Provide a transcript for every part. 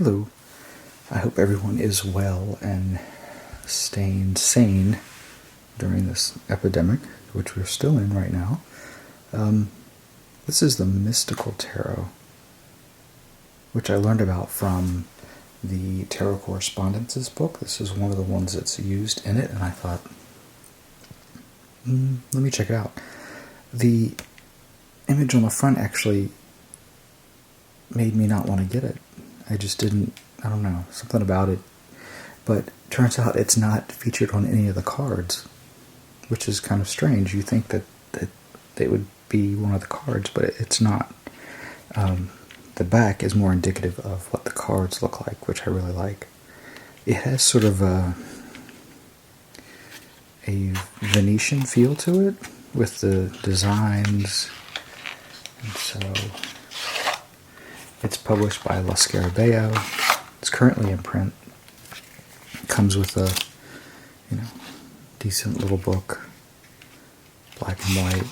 Hello. I hope everyone is well and staying sane during this epidemic, which we're still in right now. This is the Mystical Tarot, which I learned about from the Tarot Correspondences book. This is one of the ones that's used in it, and I thought, let me check it out. The image on the front actually made me not want to get it. I just didn't, I don't know, something about it. But turns out it's not featured on any of the cards, which is kind of strange. You think that they would be one of the cards, but it's not. The back is more indicative of what the cards look like, which I really like. It has sort of a Venetian feel to it, with the designs, and so it's published by La Scarabeo. It's currently in print. It comes with a, decent little book, black and white.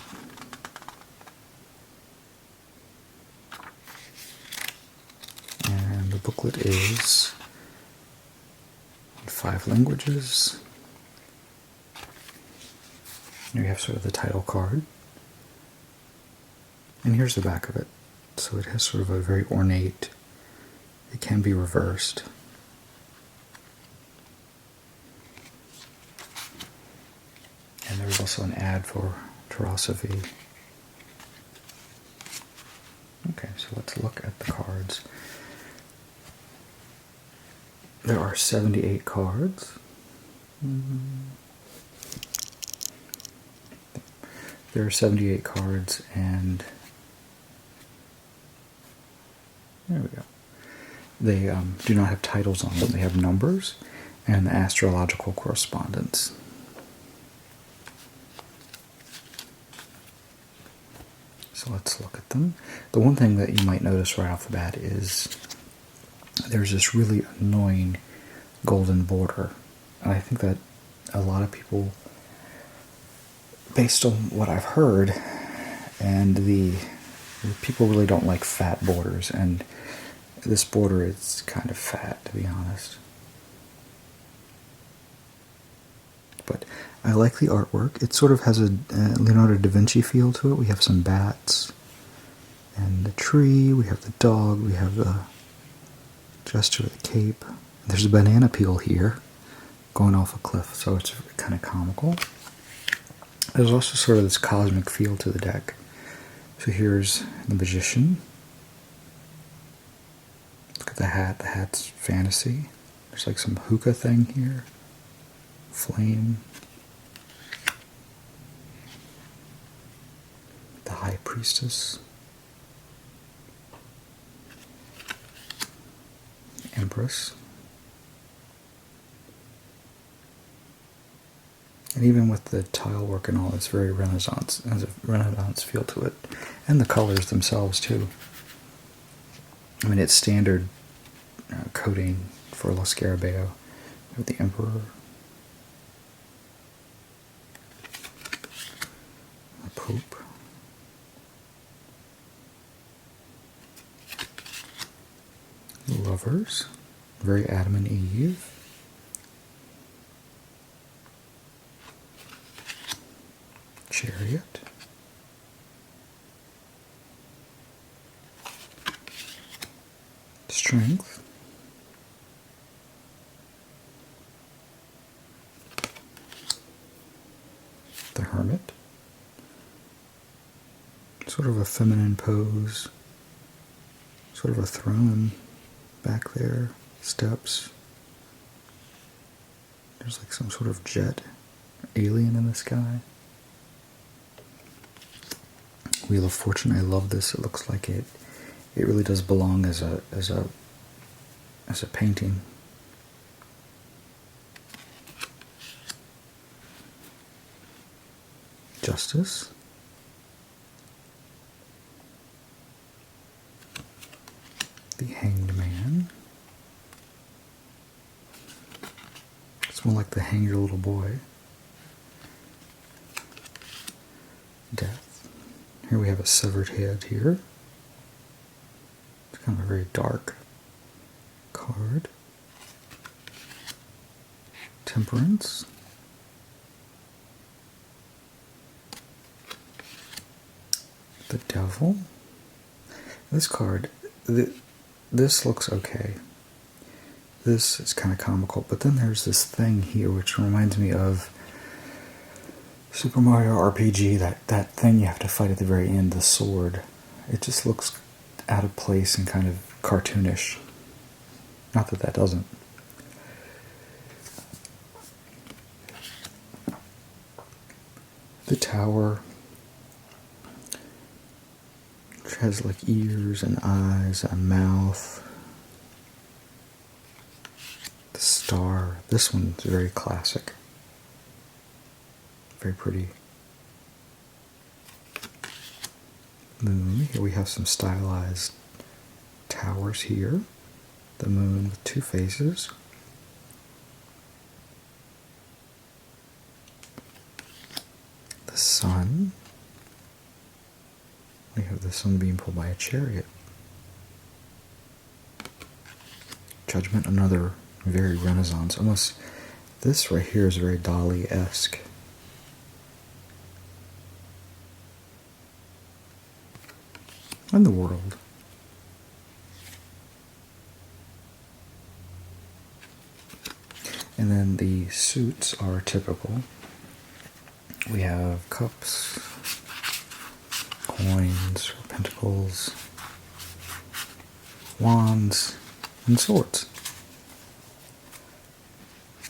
And the booklet is in 5 languages. Here you have sort of the title card. And here's the back of it. So it has sort of a very ornate, it can be reversed. And there's also an ad for Tarosophy. Okay, so let's look at the cards. There are 78 cards. There are 78 cards, and there we go. They do not have titles on them. They have numbers and the astrological correspondence. So let's look at them. The one thing that you might notice right off the bat is there's this really annoying golden border. And I think that a lot of people, based on what I've heard, and the people really don't like fat borders, and this border is kind of fat, to be honest. But I like the artwork. It sort of has a Leonardo da Vinci feel to it. We have some bats, and the tree, we have the dog, we have the gesture of the cape. There's a banana peel here, going off a cliff, so it's kind of comical. There's also sort of this cosmic feel to the deck. So here's the Magician. Look at the hat. The hat's fantasy. There's like some hookah thing here. Flame. The High Priestess. Empress. And even with the tile work and all, it's very Renaissance. It has a Renaissance feel to it. And the colors themselves, too. I mean, it's standard coding for La Scarabeo. With the Emperor. The Pope. The Lovers. Very Adam and Eve. Chariot. Strength. The Hermit. Sort of a feminine pose. Sort of a throne back there. Steps. There's like some sort of jet, alien in the sky. Wheel of Fortune. I love this. It looks like it really does belong as a painting. Justice. The Hanged Man. It's more like the Hang Your Little Boy. Death. Here we have a severed head here. It's kind of a very dark card. Temperance. The Devil. This card, this looks okay. This is kind of comical, but then there's this thing here which reminds me of Super Mario RPG, that thing you have to fight at the very end, the sword. It just looks out of place and kind of cartoonish. Not that that doesn't. The Tower, which has like ears and eyes and a mouth. The Star, this one's very classic. Very pretty. Moon, here we have some stylized towers here. The moon with two faces. The sun. We have the sun being pulled by a chariot. Judgment, another very Renaissance. Almost, this right here is very Dali-esque. And the World. And then the suits are typical. We have cups, coins, pentacles, wands, and swords.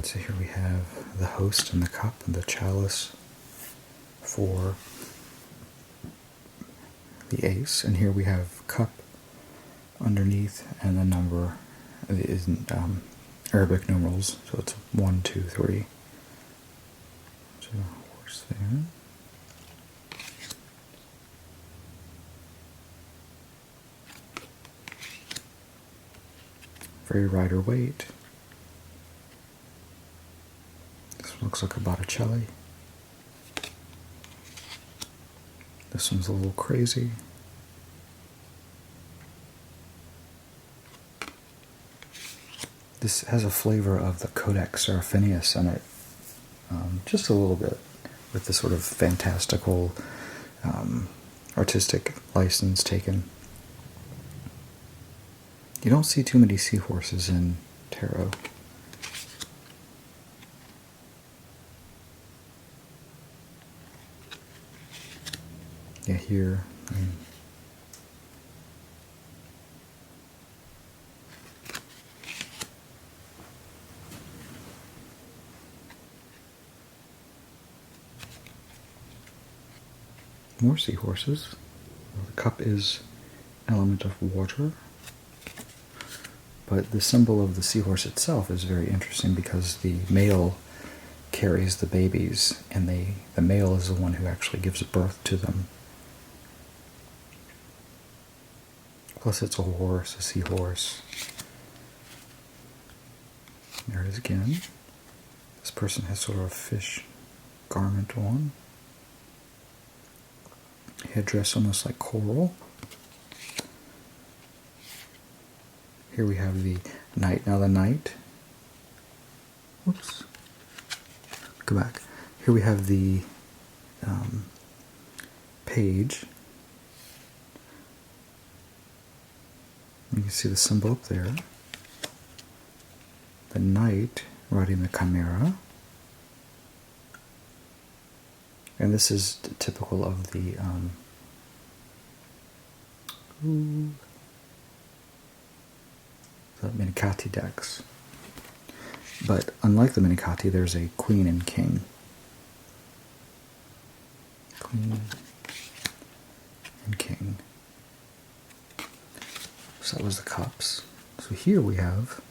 So here we have the host and the cup and the chalice for the ace. And here we have cup underneath and the number is Arabic numerals. So it's 1, 2, 3. So a horse there. Very rider weight. This one looks like a Botticelli. This one's a little crazy. This has a flavor of the Codex Seraphinius in it, just a little bit, with the sort of fantastical, artistic license taken. You don't see too many seahorses in tarot. Yeah, here. More seahorses. Well, the cup is element of water. But the symbol of the seahorse itself is very interesting because the male carries the babies, and the male is the one who actually gives birth to them. Plus it's a horse, a seahorse. There it is again. This person has sort of a fish garment on. Headdress almost like coral. Here we have the knight. Now the knight, whoops, go back. Here we have the page. You can see the symbol up there. The knight riding the chimera. And this is typical of the the Minicati decks. But unlike the Minicati, there's a queen and king. Queen and king. So that was the cups. So here we have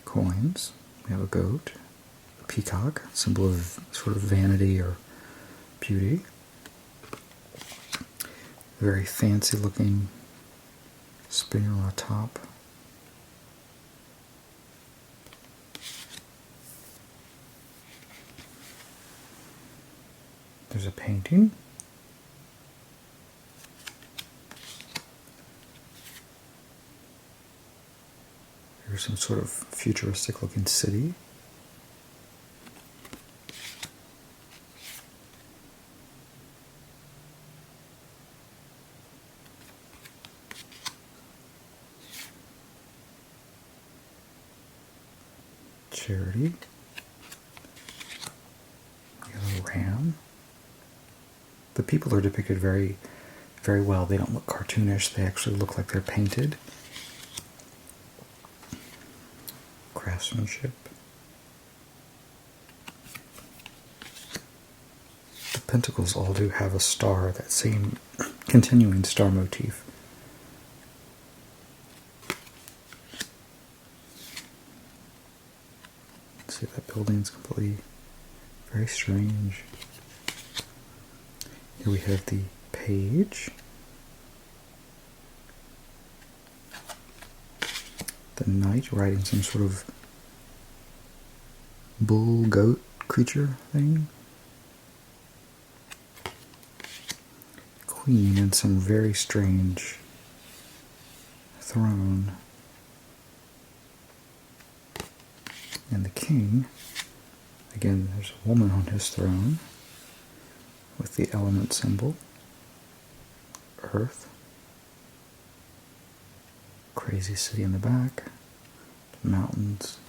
coins. We have a goat, a peacock, symbol of sort of vanity or beauty. Very fancy looking spinner on top. There's a painting. some sort of futuristic looking city. Charity. Yellow ram. The people are depicted very, very well. They don't look cartoonish. They actually look like they're painted. Craftsmanship. The pentacles all do have a star, that same continuing star motif. See, that building's completely very strange. Here we have the page. The knight riding some sort of bull, goat creature thing. Queen and some very strange throne. And the king, again, there's a woman on his throne with the element symbol, earth. Crazy city in the back, mountains.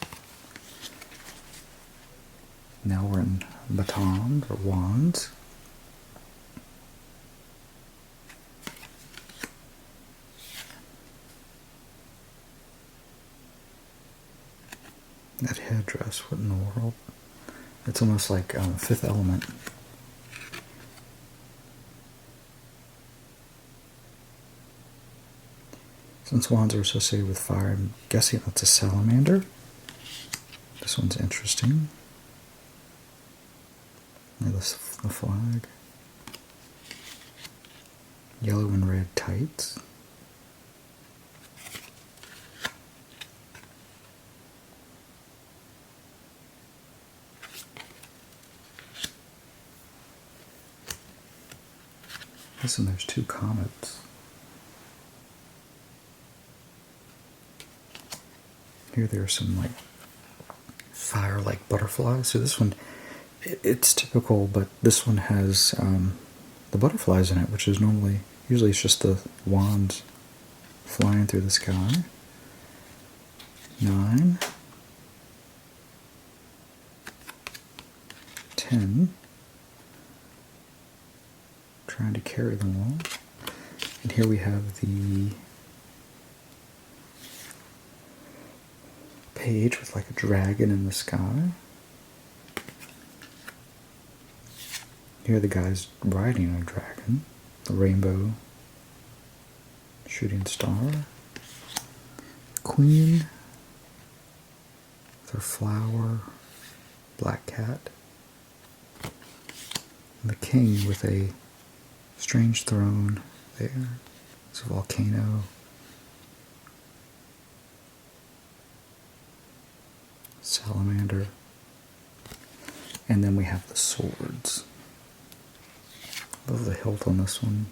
Now we're in batons or wands. That headdress, what in the world? It's almost like Fifth Element. Since wands are associated with fire, I'm guessing that's a salamander. This one's interesting. And the flag. Yellow and red tights. Listen, there's two comets. Here there are some like fire-like butterflies. So this one, it's typical, but this one has the butterflies in it, which is usually it's just the wands flying through the sky. 9, 10, trying to carry them all. And here we have the page with like a dragon in the sky. Here the guy's riding a dragon, the rainbow shooting star. Queen with her flower, black cat. And the king with a strange throne there. It's a volcano. Salamander. And then we have the swords. Love the hilt on this one.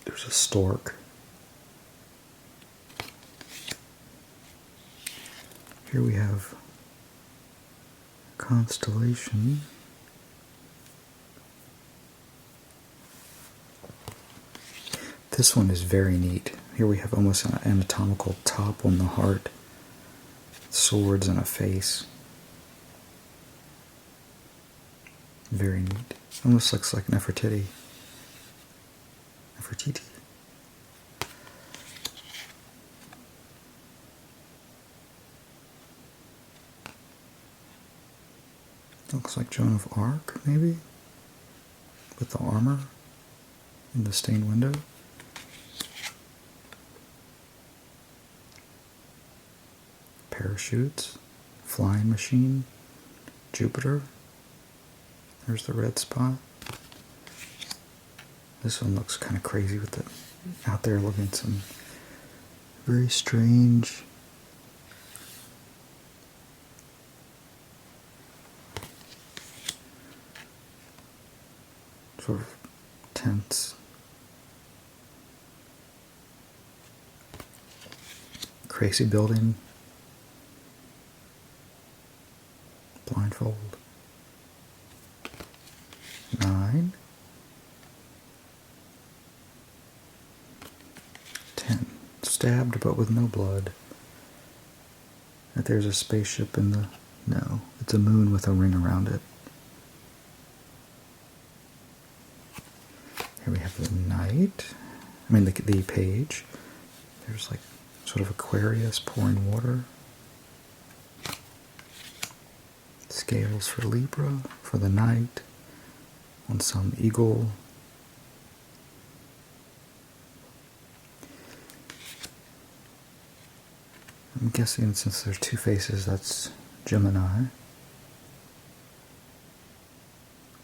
There's a stork. Here we have constellation. This one is very neat. Here we have almost an anatomical top on the heart. Swords and a face. Very neat. Almost looks like Nefertiti. Nefertiti. Looks like Joan of Arc, maybe? With the armor in the stained window. Parachutes, flying machine, Jupiter. There's the red spot. This one looks kind of crazy with it out there looking at some very strange sort of tense crazy building. Blindfold. 9. 10. Stabbed but with no blood. That there's a spaceship in the... No, it's a moon with a ring around it. Here we have the knight. I mean the page. There's like sort of Aquarius pouring water. Scales for Libra, for the knight. On some eagle. I'm guessing since there's 2 faces, that's Gemini.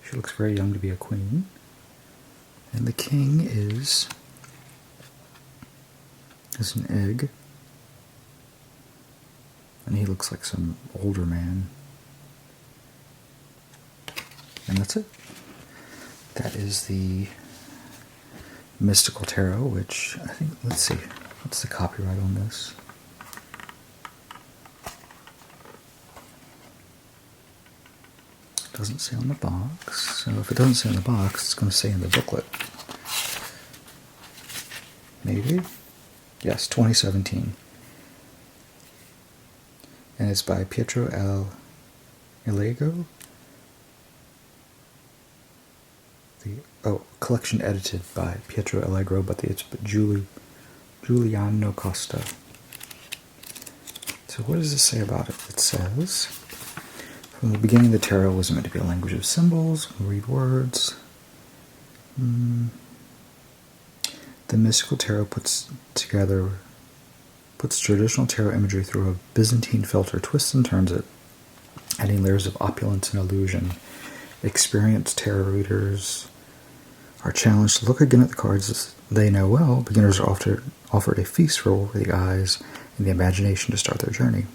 She looks very young to be a queen. And the king is an egg. And he looks like some older man. And that's it. That is the Mystical Tarot, which I think, let's see, what's the copyright on this? It doesn't say on the box. So if it doesn't say on the box, it's going to say in the booklet. Maybe? Yes, 2017. And it's by Pietro Allego. Collection edited by Pietro Allegro, but it's Giuliano Costa. So what does this say about it? It says, from the beginning the tarot was meant to be a language of symbols, read words. The mystical tarot puts traditional tarot imagery through a Byzantine filter, twists and turns it, adding layers of opulence and illusion. Experienced tarot readers are challenged to look again at the cards they know well. Beginners are offered a feast for the eyes and the imagination to start their journey.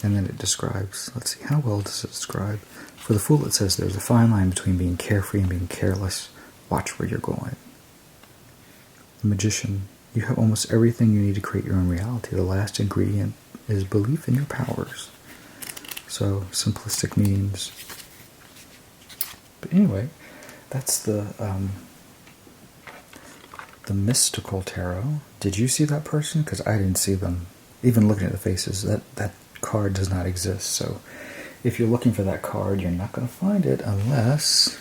And then it describes, let's see, how well does it describe? For the fool, it says there's a fine line between being carefree and being careless. Watch where you're going. The magician, you have almost everything you need to create your own reality. The last ingredient is belief in your powers. So, simplistic means. But anyway, that's the mystical tarot. Did you see that person? Because I didn't see them. Even looking at the faces, that card does not exist. So, if you're looking for that card, you're not going to find it unless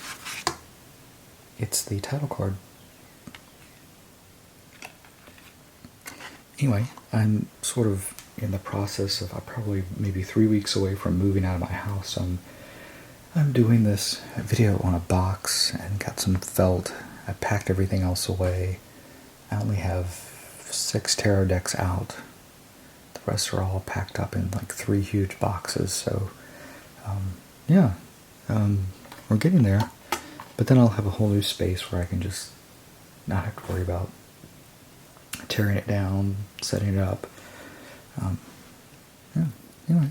it's the title card. Anyway, I'm sort of in the process of, I'm probably maybe 3 weeks away from moving out of my house. I'm doing this video on a box and got some felt. I packed everything else away. I only have 6 tarot decks out. The rest are all packed up in like 3 huge boxes. So, we're getting there. But then I'll have a whole new space where I can just not have to worry about tearing it down, setting it up. Anyway,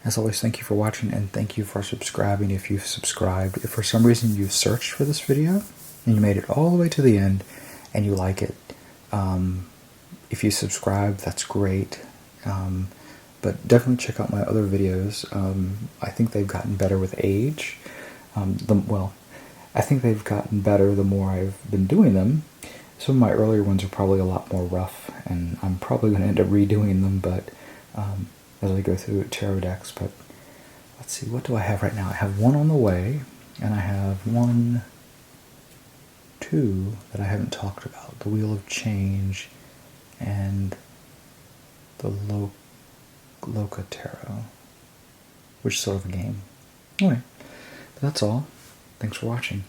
as always, thank you for watching, and thank you for subscribing if you've subscribed. If for some reason you've searched for this video and you made it all the way to the end and you like it, if you subscribe, that's great. But definitely check out my other videos. I think they've gotten better with age. I think they've gotten better the more I've been doing them. Some of my earlier ones are probably a lot more rough, and I'm probably going to end up redoing them, but as I go through tarot decks. But let's see, what do I have right now? I have one on the way, and I have 2 that I haven't talked about. The Wheel of Change and the Loca Tarot, which is sort of a game. Anyway, that's all. Thanks for watching.